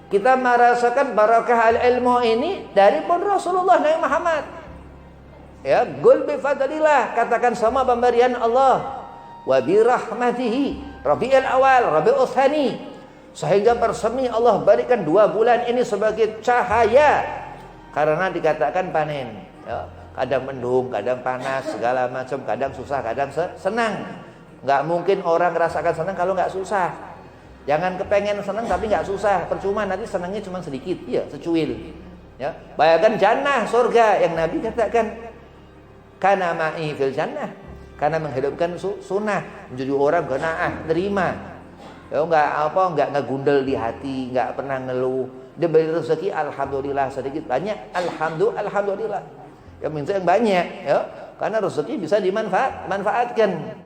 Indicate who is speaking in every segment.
Speaker 1: Kita merasakan barakah al-ilmu ini dari pun Rasulullah Nabi Muhammad. Ya, qul bi fadlillah, katakan sama pemberian Allah. Wa bi rahmatihi, Rabiul Awal, Rabiul Tsani. Sehingga bersemi Allah berikan 2 bulan ini sebagai cahaya. Karena dikatakan panen. Ya, kadang mendung, kadang panas, segala macam, kadang susah, kadang senang. Nggak mungkin orang merasakan senang kalau nggak susah. Jangan kepengen senang tapi nggak susah, percuma, nanti senangnya cuma sedikit, ya secuil. Ya, bayangkan jannah, surga yang Nabi katakan, kana ma'i fil jannah, karena menghidupkan sunnah, menjadi orang qanaah, terima. Ya, nggak ngegundel di hati, nggak pernah ngeluh. Dia beri rezeki, alhamdulillah, sedikit banyak, alhamdulillah. Yang minta yang banyak, ya, karena rezeki bisa dimanfaatkan.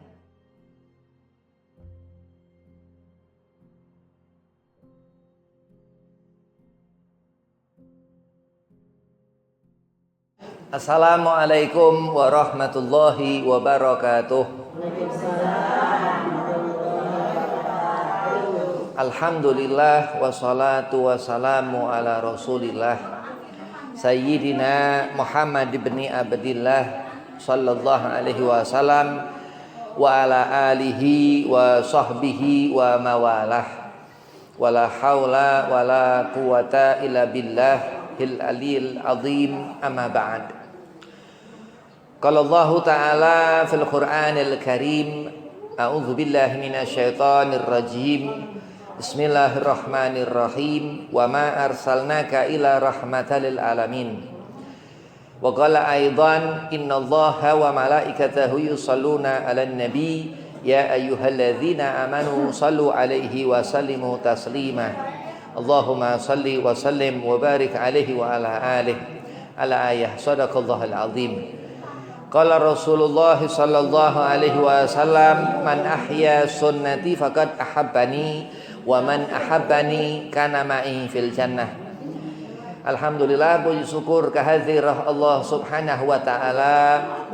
Speaker 1: Assalamualaikum warahmatullahi wabarakatuh. Alhamdulillah wassalatu wassalamu ala Rasulillah Sayyidina Muhammad ibn Abdillah sallallahu alaihi wasallam wa ala alihi wa sahbihi wa mawalah. Wala haula wala quwata illa billahil aliyil azim, amma ba'd. Qala Allah Ta'ala fil Qur'anil Karim, a'udzu billahi minasyaitonir rajim. Bismillahirrahmanirrahim. Wa ma arsalnaka ila rahmatan lil alamin. Wa qala aidan, innallaha wa malaikatahu yusholluna 'alan nabi ya ayyuhalladzina amanu shallu 'alaihi wa sallimu taslima. Allahumma shalli wa sallim wa barik 'alaihi wa ala alihi. Ala ayah sadaqallahul azim. Qala Rasulullah sallallahu alaihi wasallam, man ahya sunnati faqad ahabbani wa man ahabbani kana ma'i fil jannah. Alhamdulillah, puji syukur kehadirat Allah subhanahu wa ta'ala.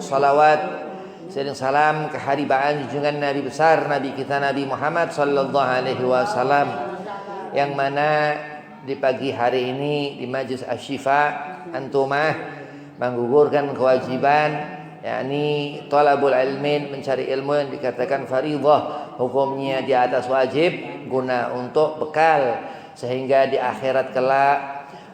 Speaker 1: Salawat sering salam keharibaan junjungan Nabi besar, Nabi kita Nabi Muhammad sallallahu alaihi wasallam, yang mana di pagi hari ini di Majlis Asy-Syifa antumah menggugurkan kewajiban, yakni talabul ilmin, mencari ilmu yang dikatakan fardhah, hukumnya di atas wajib, guna untuk bekal sehingga di akhirat kelak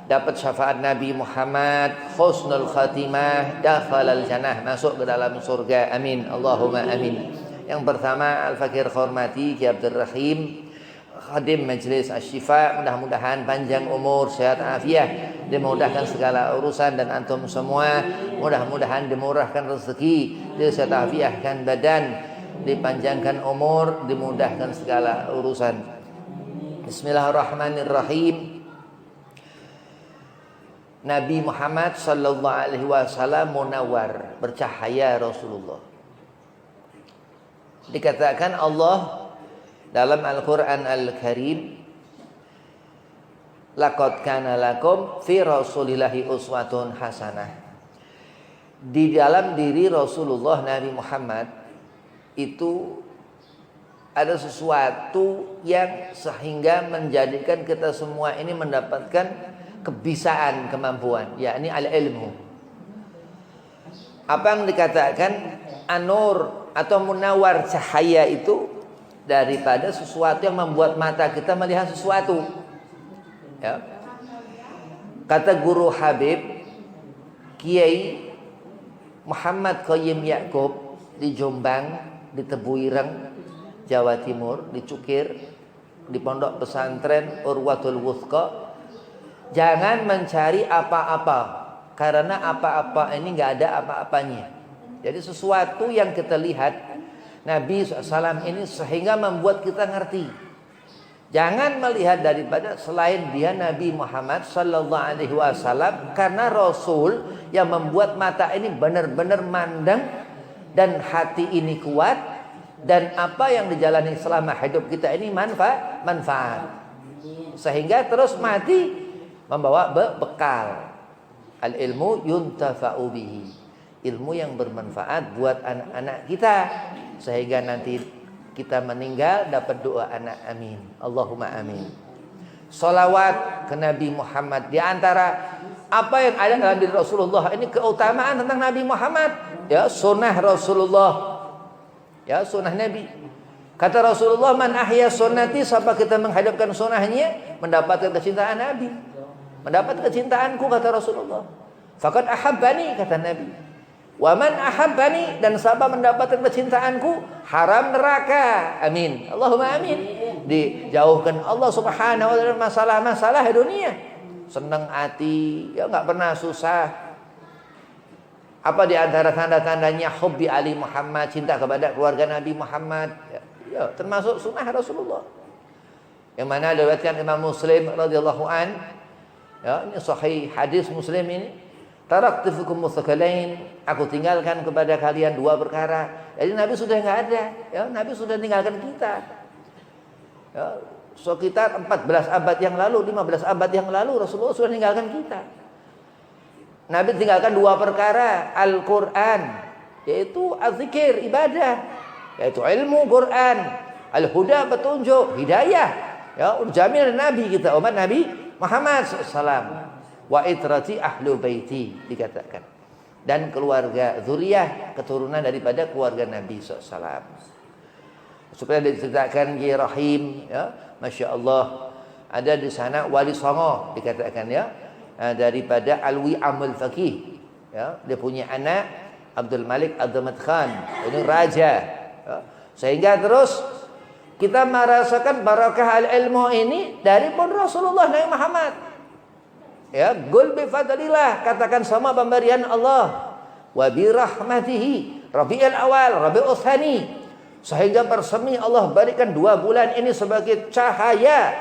Speaker 1: dapat syafaat Nabi Muhammad, husnul khatimah, dakhalal jannah, masuk ke dalam surga. Amin, Allahumma amin. Yang pertama, Al-Fakir hormati Ki Abdul Rahim, khadim Majlis Asy-Syifa, mudah-mudahan panjang umur, sehat afiat, dimudahkan segala urusan, dan antum semua mudah-mudahan dimurahkan rezeki, disetafiahkan badan, dipanjangkan umur, dimudahkan segala urusan. Bismillahirrahmanirrahim. Nabi Muhammad sallallahu alaihi wasallam munawwar, bercahaya Rasulullah. Dikatakan Allah dalam Al-Quran Al-Karim, laqad kana lakum fi rasulillahi uswatun hasanah. Di dalam diri Rasulullah Nabi Muhammad itu ada sesuatu yang sehingga menjadikan kita semua ini mendapatkan kebisaan, kemampuan, yakni al-ilmu. Apa yang dikatakan anur atau munawar, cahaya itu daripada sesuatu yang membuat mata kita melihat sesuatu. Ya. Kata guru Habib Kiai Muhammad Qayyim Ya'qub di Jombang, di Tebuireng, Jawa Timur, di Cukir, di pondok pesantren Urwatul Wuthqa, jangan mencari apa-apa, karena apa-apa ini nggak ada apa-apanya. Jadi sesuatu yang kita lihat Nabi SAW ini sehingga membuat kita ngerti. Jangan melihat daripada selain dia Nabi Muhammad sallallahu alaihi wasallam, karena Rasul yang membuat mata ini benar-benar mandang dan hati ini kuat, dan apa yang dijalani selama hidup kita ini manfaat. Sehingga terus mati membawa bekal. Al-ilmu yuntafa'u bihi. Ilmu yang bermanfaat buat anak-anak kita, sehingga nanti kita meninggal dapat doa anak, amin, Allahumma amin. Salawat ke Nabi Muhammad. Di antara apa yang ada dalam diri Rasulullah ini keutamaan tentang Nabi Muhammad. Ya, sunnah Rasulullah. Ya, sunnah Nabi. Kata Rasulullah, man ahya sunnati, siapa kita menghadapkan sunnahnya, mendapatkan kecintaan Nabi. Mendapat kecintaanku, kata Rasulullah. Faqad ahabbani, kata Nabi. Wa man ahabbani, dan siapa mendapatkan kecintaanku, haram neraka. Amin. Allahumma amin. Dijauhkan Allah Subhanahu wa taala masalah-masalah dunia. Senang hati, ya enggak pernah susah. Apa di antara tanda-tandanya hubbi Ali Muhammad, cinta kepada keluarga Nabi Muhammad? Ya, termasuk sunnah Rasulullah. Yang mana diriwayatkan Imam Muslim radhiyallahu an. Ya, ini sahih hadis Muslim ini. Taraktu fikum mutsakalain, aku tinggalkan kepada kalian dua perkara. Jadi Nabi sudah enggak ada, ya, Nabi sudah tinggalkan kita. Ya, sekitar 14 abad yang lalu, 15 abad yang lalu Rasulullah sudah meninggalkan kita. Nabi tinggalkan dua perkara, Al-Quran, yaitu az-zikir, ibadah, yaitu ilmu Quran, al-huda, petunjuk, hidayah, ya, jaminan Nabi kita, umat Nabi Muhammad SAW. Wa itrati ahlu baiti, dikatakan, dan keluarga zuriyah, keturunan daripada keluarga Nabi SAW. Supaya diceritakan Kiai Rahim, ya, Masya Allah, ada di sana Wali Songo, dikatakan, ya, daripada Alwi Amul Faqih, ya, dia punya anak Abdul Malik Abdul Khan, ini raja, ya. Sehingga terus kita merasakan barakah al-ilmu ini dari pun Rasulullah Nabi Muhammad. Ya, qul bi fadlillah, katakan sama pemberian Allah, wa bi rahmatihi, Rabiul Awal, Rabiul Tsani, sehingga bersemi Allah berikan 2 bulan ini sebagai cahaya,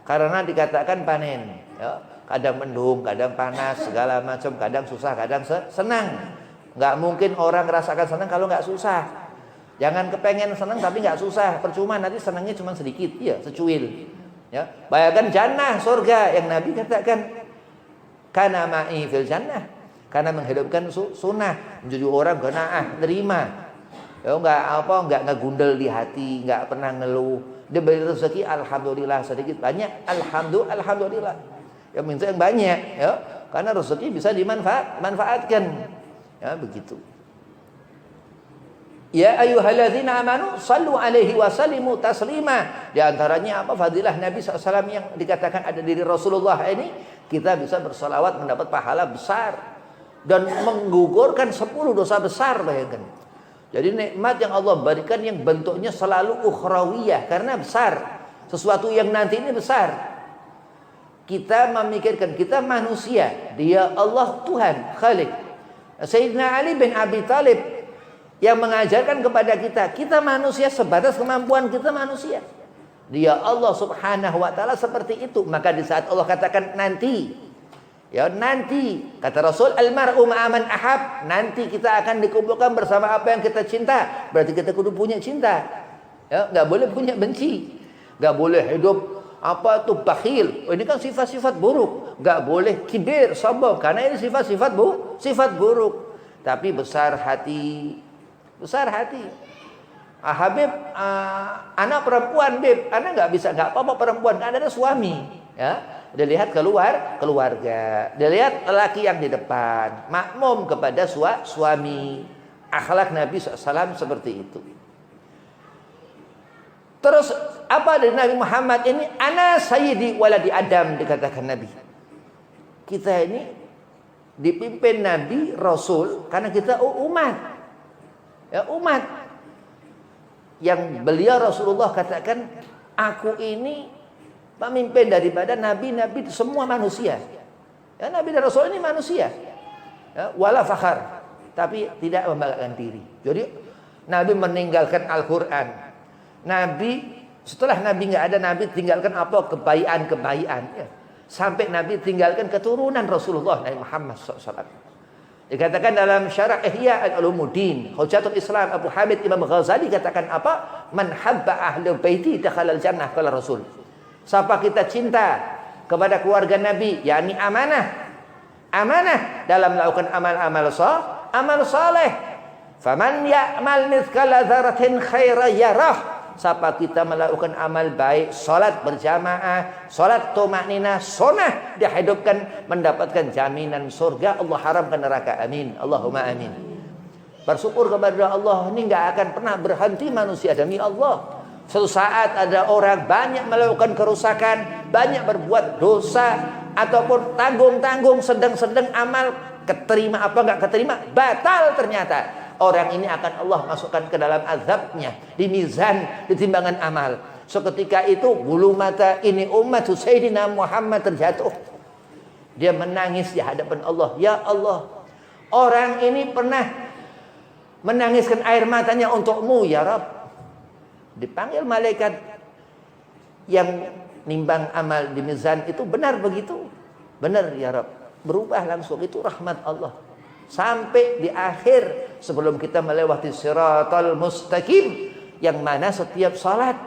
Speaker 1: karena dikatakan panen, ya. Kadang mendung, kadang panas, segala macam, kadang susah, kadang senang. Nggak mungkin orang rasakan senang kalau nggak susah. Jangan kepengen senang tapi nggak susah, percuma, nanti senangnya cuma sedikit, ya, secuil. Ya, bayangkan jannah, surga yang Nabi katakan, kana ma'i fil jannah, karena menghidupkan sunnah, menjadi orang qanaah, terima. Ya, nggak ngegundel di hati, nggak pernah ngeluh. Dia beri rezeki, alhamdulillah, sedikit banyak, alhamdulillah. Ya, minta yang banyak, ya, karena rezeki bisa dimanfaatkan. Ya, begitu. Ya ayyuhalladzina amanu sallu alaihi wa sallimu taslima. Di antaranya apa fadilah Nabi SAW yang dikatakan ada diri Rasulullah ini, kita bisa bersalawat mendapat pahala besar dan menggugurkan 10 dosa besar, bayangkan. Jadi nikmat yang Allah berikan yang bentuknya selalu ukhrawiyah, karena besar. Sesuatu yang nanti ini besar. Kita memikirkan kita manusia, dia Allah Tuhan Khalik. Sayyidina Ali bin Abi Thalib yang mengajarkan kepada kita manusia sebatas kemampuan kita manusia. Dia Allah Subhanahu wa taala seperti itu. Maka di saat Allah katakan nanti, ya, nanti kata Rasul, almar'u ma'aman ahab, nanti kita akan dikumpulkan bersama apa yang kita cinta. Berarti kita kudu punya cinta. Ya, enggak boleh punya benci. Enggak boleh hidup apa tuh bakhil. Oh, ini kan sifat-sifat buruk. Enggak boleh kibir, sombong, karena ini sifat-sifat buruk. Tapi besar hati. Habib, anak perempuan, Bib, anak nggak apa-apa perempuan, kan ada suami, ya. Dia lihat keluarga, dia lihat lelaki yang di depan, makmum kepada suami. Akhlak Nabi SAW seperti itu. Terus apa dari Nabi Muhammad ini? Ana sayyidi waladi Adam, dikatakan Nabi. Kita ini dipimpin Nabi Rasul karena kita umat, ya, umat. Yang beliau Rasulullah katakan, aku ini pemimpin daripada nabi-nabi semua manusia. Ya, Nabi dan Rasul ini manusia. Ya, wala fakhar, tapi tidak membanggakan diri. Jadi Nabi meninggalkan Al-Quran. Nabi setelah Nabi nggak ada, Nabi tinggalkan apa? Kebaikan. Ya. Sampai Nabi tinggalkan keturunan Rasulullah Nabi Muhammad SAW. Dikatakan dalam syarah Ihya al-Ulumuddin, Hujatul Islam Abu Hamid Imam Ghazali katakan apa? Man habba ahlu baiti dakhalal jannah, kala Rasul. Siapa kita cinta kepada keluarga Nabi, yakni amanah dalam melakukan amal saleh. Faman ya'mal mithqala dzarratin khairan yarah, Siapa kita melakukan amal baik, salat berjamaah, salat tumakninah, sunnah, dia hidupkan mendapatkan jaminan surga, Allah haramkan neraka. Amin. Allahumma amin. Bersyukur kepada Allah, ini enggak akan pernah berhenti manusia demi Allah. Suatu saat ada orang banyak melakukan kerusakan, banyak berbuat dosa, ataupun tanggung-tanggung sedang-sedang amal, keterima apa enggak keterima, batal ternyata. Orang ini akan Allah masukkan ke dalam azabnya di mizan, di timbangan amal. Seketika itu bulu mata ini umat Sayyidina Muhammad terjatuh. Dia menangis di hadapan Allah. Ya Allah, orang ini pernah menangiskan air matanya untukmu ya Rabb. Dipanggil malaikat yang nimbang amal di mizan itu, benar begitu? Benar ya Rabb. Berubah langsung, itu rahmat Allah. Sampai di akhir sebelum kita melewati siratal mustaqim, yang mana setiap salat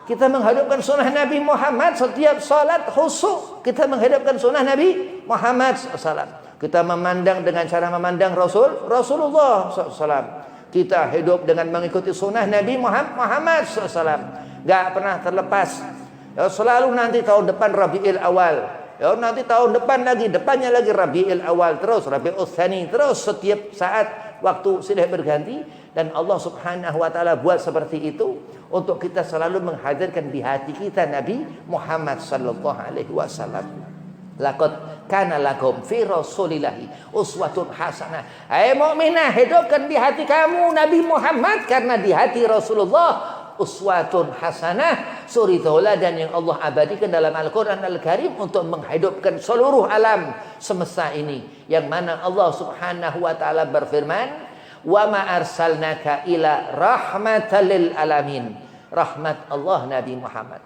Speaker 1: kita menghadapkan sunnah Nabi Muhammad, setiap salat khusyuk kita menghadapkan sunnah Nabi Muhammad SAW. Kita memandang dengan cara memandang Rasulullah SAW. Kita hidup dengan mengikuti sunnah Nabi Muhammad SAW. Gak pernah terlepas. Ya, selalu nanti tahun depan Rabiul Awal. Ya, nanti tahun depan lagi, depannya lagi Rabiul Awal, terus Rabiul Tsani, terus setiap saat waktu silih berganti. Dan Allah Subhanahu wa taala buat seperti itu untuk kita selalu menghadirkan di hati kita Nabi Muhammad sallallahu alaihi wasallam. Laqad kana lakum fi rasulillahi uswatun hasanah. Hai mukminah, hidupkan di hati kamu Nabi Muhammad, karena di hati Rasulullah uswatun hasanah, suri tauladan yang Allah abadikan dalam Al-Quran Al-Karim untuk menghidupkan seluruh alam semesta ini. Yang mana Allah Subhanahu wa ta'ala berfirman, wa ma arsalnaka ila rahmatan lil alamin. Rahmat Allah Nabi Muhammad.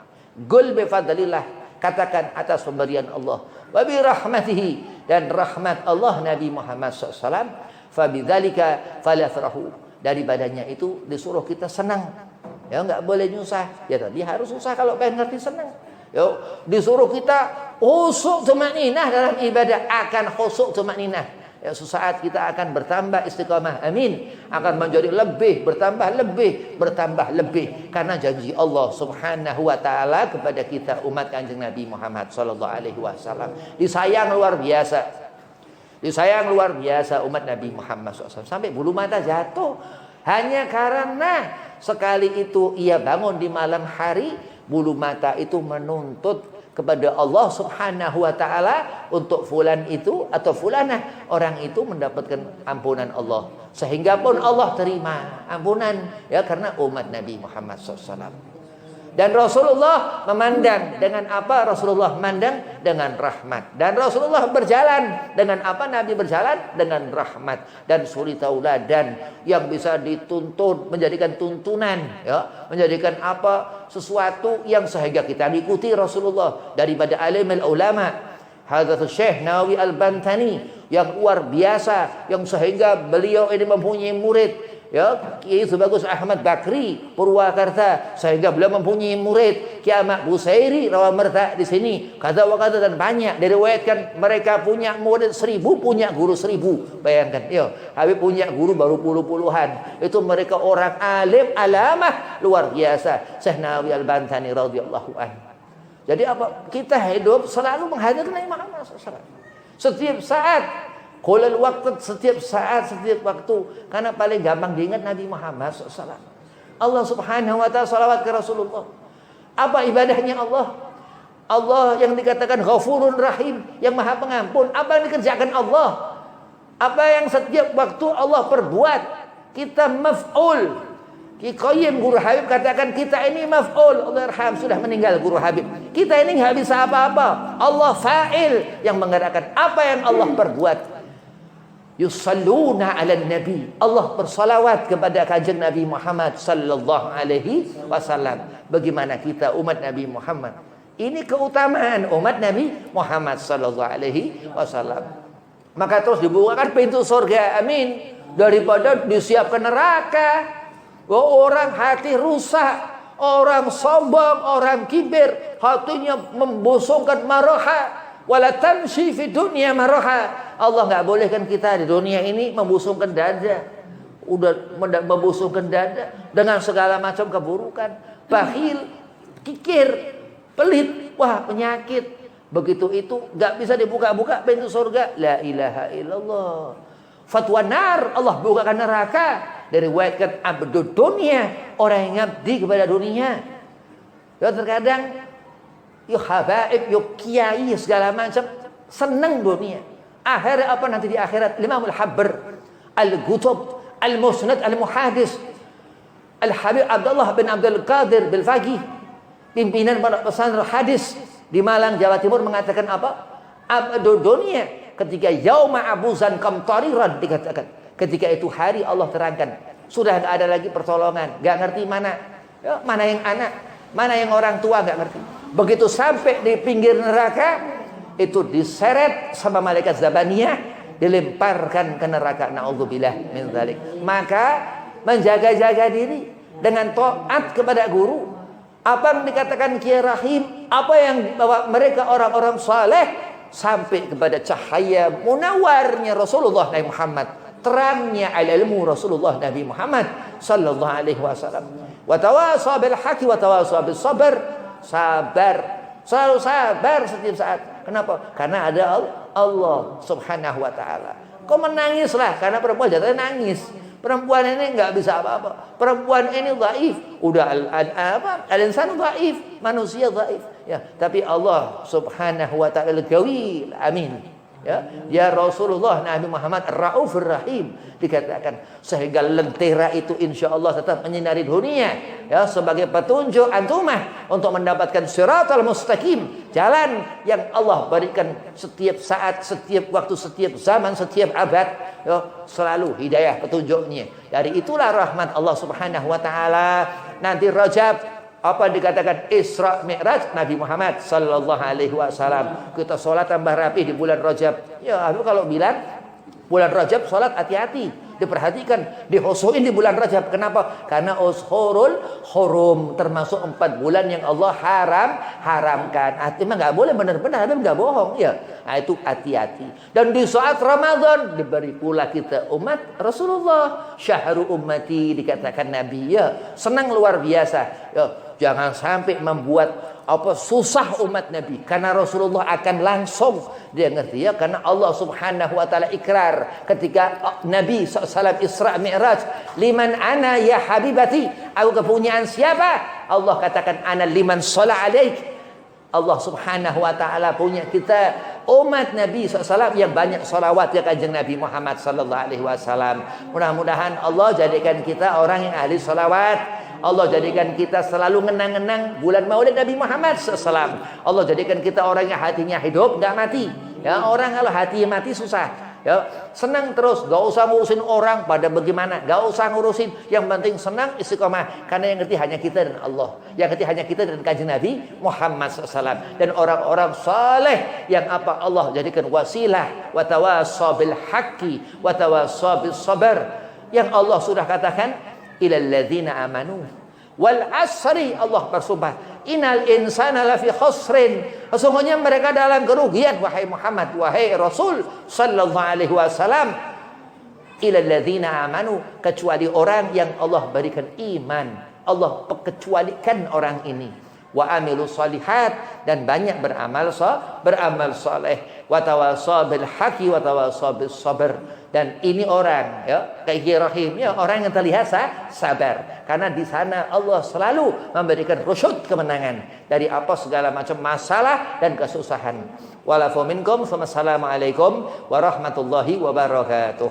Speaker 1: Qul bi fadlillah, katakan atas pemberian Allah. Wa bi rahmatihi, dan rahmat Allah Nabi Muhammad SAW. Fa bidzalika falyafrahu, dari badannya itu disuruh kita senang. Ya, enggak boleh nyusah. Ya tadi harus susah kalau pengen ngerti senang. Yo, disuruh kita khusyuk tumakninah dalam ibadah, akan khusyuk tumakninah. Ya, sesaat kita akan bertambah istiqamah. Amin. Akan menjadi lebih, bertambah lebih, bertambah lebih, karena janji Allah Subhanahu wa taala kepada kita umat Kanjeng Nabi Muhammad sallallahu alaihi wasallam. Disayang luar biasa. Disayang luar biasa umat Nabi Muhammad SAW. Sampai bulu mata jatuh hanya karena sekali itu ia bangun di malam hari, bulu mata itu menuntut kepada Allah Subhanahu wa taala untuk fulan itu atau fulanah, orang itu mendapatkan ampunan Allah. Sehingga pun Allah terima ampunan, ya, karena umat Nabi Muhammad SAW. Dan Rasulullah memandang dengan apa? Rasulullah memandang dengan rahmat. Dan Rasulullah berjalan dengan apa? Nabi berjalan dengan rahmat dan suri tauladan yang bisa dituntun, menjadikan tuntunan, ya, menjadikan apa? Sesuatu yang sehingga kita ikuti Rasulullah. Daripada alimul ulama Hadratus Syekh Nawawi Al-Bantani yang luar biasa, yang sehingga beliau ini mempunyai murid, ya, Kiai Subbagus Ahmad Bakri Purwakarta, sehingga beliau mempunyai murid Kiai Ahmad Busairi Rawamerta di sini, kata wakata, dan banyak diriwayatkan mereka punya murid 1000, punya guru 1000. Bayangkan, yo, Habib punya guru baru puluh-puluhan. Itu mereka orang alim alamah luar biasa. Syekh Nawawi Al-Bantani radhiyallahu anhu. Jadi apa? Kita hidup selalu menghadirkan Nabi Muhammad SAW. Setiap saat, qulal waqt, setiap saat, setiap waktu. Karena paling gampang diingat Nabi Muhammad SAW. Allah Subhanahu wa ta'ala salawat ke Rasulullah. Apa ibadahnya Allah? Allah yang dikatakan Ghafurun Rahim, yang Maha Pengampun. Apa yang dikerjakan Allah? Apa yang setiap waktu Allah perbuat? Kita maf'ul. Ki Qayyim Guru Habib katakan kita ini maf'ul. Allah yarham, sudah meninggal Guru Habib. Kita ini nggak bisa apa-apa. Allah fa'il, yang menggerakkan apa yang Allah perbuat. Yusalluna 'alan nabi. Allah bersalawat kepada kanjeng Nabi Muhammad sallallahu alaihi wasallam. Bagaimana kita umat Nabi Muhammad? Ini keutamaan umat Nabi Muhammad sallallahu alaihi wasallam. Maka terus dibukakan pintu surga. Amin. Daripada disiapkan neraka. Orang hati rusak, orang sombong, orang kibir, hatinya membusungkan maraha. Wala tamshi fi dunya maraha. Allah enggak bolehkan kita di dunia ini membusungkan dada. udah membusungkan dada dengan segala macam keburukan, bakhil, kikir, pelit, wah penyakit. Begitu itu nggak bisa dibuka-buka pintu surga. La ilaha illallah. Fatwa nar, Allah bukakan neraka. Diriwayatkan abdud dunia, orang yang ngabdi kepada dunia. Ya terkadang yuk habaib, yuk kiai segala macam senang dunia. Akhirnya apa nanti di akhirat? Imamul Habr, Al-Qutb, Al-Musnad, Al-Muhadis, Al-Habib Abdullah bin Abdul Qadir Bil-Faqih, pimpinan pesantren hadis di Malang, Jawa Timur, mengatakan apa? Abdul dunia ketika yauma abuzan kamtariran, dikatakan ketika itu hari Allah terangkan sudah nggak ada lagi pertolongan, nggak ngerti mana ya, mana yang anak, mana yang orang tua, nggak ngerti. Begitu sampai di pinggir neraka itu diseret sama malaikat Zabaniyah, dilemparkan ke neraka. Na'udzubillah min dzalik. Maka menjaga-jaga diri dengan taat kepada guru. Apa yang dikatakan Kiai Rahim, apa yang bawa mereka orang-orang saleh sampai kepada cahaya munawarnya Rasulullah Nabi Muhammad, terangnya ilmu Rasulullah Nabi Muhammad sallallahu alaihi wasallam. Wa tawassaw bil haqqi wa tawassaw bis sabr. Sabar, selalu sabar setiap saat. Kenapa? Karena ada Allah Subhanahu wa taala. Kau menangislah karena perempuan jatuhnya nangis. Perempuan ini enggak bisa apa-apa. Perempuan ini dhaif. Udah al-insan dhaif, manusia dhaif. Ya, tapi Allah Subhanahu wa taala al-Qawi, amin. Ya Rasulullah Nabi Muhammad Raufur Rahim, dikatakan sehingga lentera itu insya Allah tetap menyinari dunia ya sebagai petunjuk antumah untuk mendapatkan siratal mustaqim, jalan yang Allah berikan setiap saat, setiap waktu, setiap zaman, setiap abad ya, selalu hidayah petunjuknya. Dari itulah rahmat Allah Subhanahu wa taala. Nanti Rajab apa dikatakan Isra Mi'raj Nabi Muhammad sallallahu alaihi wasallam. Kita sholat tambah rapi di bulan Rajab. Ya, aku kalau bilang bulan Rajab sholat hati-hati, diperhatikan, dihusuin di bulan Rajab. Kenapa? Karena Ashurul Hurum, termasuk 4 bulan yang Allah haramkan. Artinya nggak boleh benar-benar, nggak bohong ya. Nah, itu hati-hati. Dan di saat Ramadan diberi pula kita umat Rasulullah, syahru ummati, dikatakan Nabi ya, senang luar biasa. Ya, jangan sampai membuat susah umat Nabi, karena Rasulullah akan langsung dia ngerti ya, karena Allah Subhanahu wa taala ikrar ketika Nabi SAW Isra Mi'raj, liman ana ya habibati, aku kepunyaan siapa? Allah katakan ana liman shalla alaik. Allah Subhanahu wa taala punya kita umat Nabi SAW yang banyak salawat ya kanjeng Nabi Muhammad sallallahu alaihi wasallam. Mudah-mudahan Allah jadikan kita orang yang ahli salawat. Allah jadikan kita selalu ngenang-ngenang bulan Maulid Nabi Muhammad SAW. Allah jadikan kita orang yang hatinya hidup, nggak mati. Ya, orang kalau hatinya mati susah. Ya, senang terus, gak usah ngurusin orang pada bagaimana, gak usah ngurusin. Yang penting senang, istiqomah. Karena yang ngerti hanya kita dan Allah. Yang ngerti hanya kita dan kanjeng Nabi Muhammad SAW. Dan orang-orang saleh yang apa Allah jadikan wasilah, wa tawassaw bil haqqi wa tawassaw bis sabr. Yang Allah sudah katakan ilal ladzina amanu wal asri, Allah bersumpah innal insana lafi khusrin, sesungguhnya mereka dalam kerugian. Wahai Muhammad, wahai Rasul sallallahu alaihi wasallam, ilal ladzina amanu, kecuali orang yang Allah berikan iman, Allah kecualikan orang ini, wa amilu shalihat, dan banyak beramal saleh, wa tawassaw bil haqqi wa tawassaw bis sabr. Dan ini orang ya kayak Rahim ya, orang yang terlihat sabar, karena di sana Allah selalu memberikan rusyud, kemenangan dari apa segala macam masalah dan kesusahan. Walafu minkum, wassalamualaikum warahmatullahi wabarakatuh.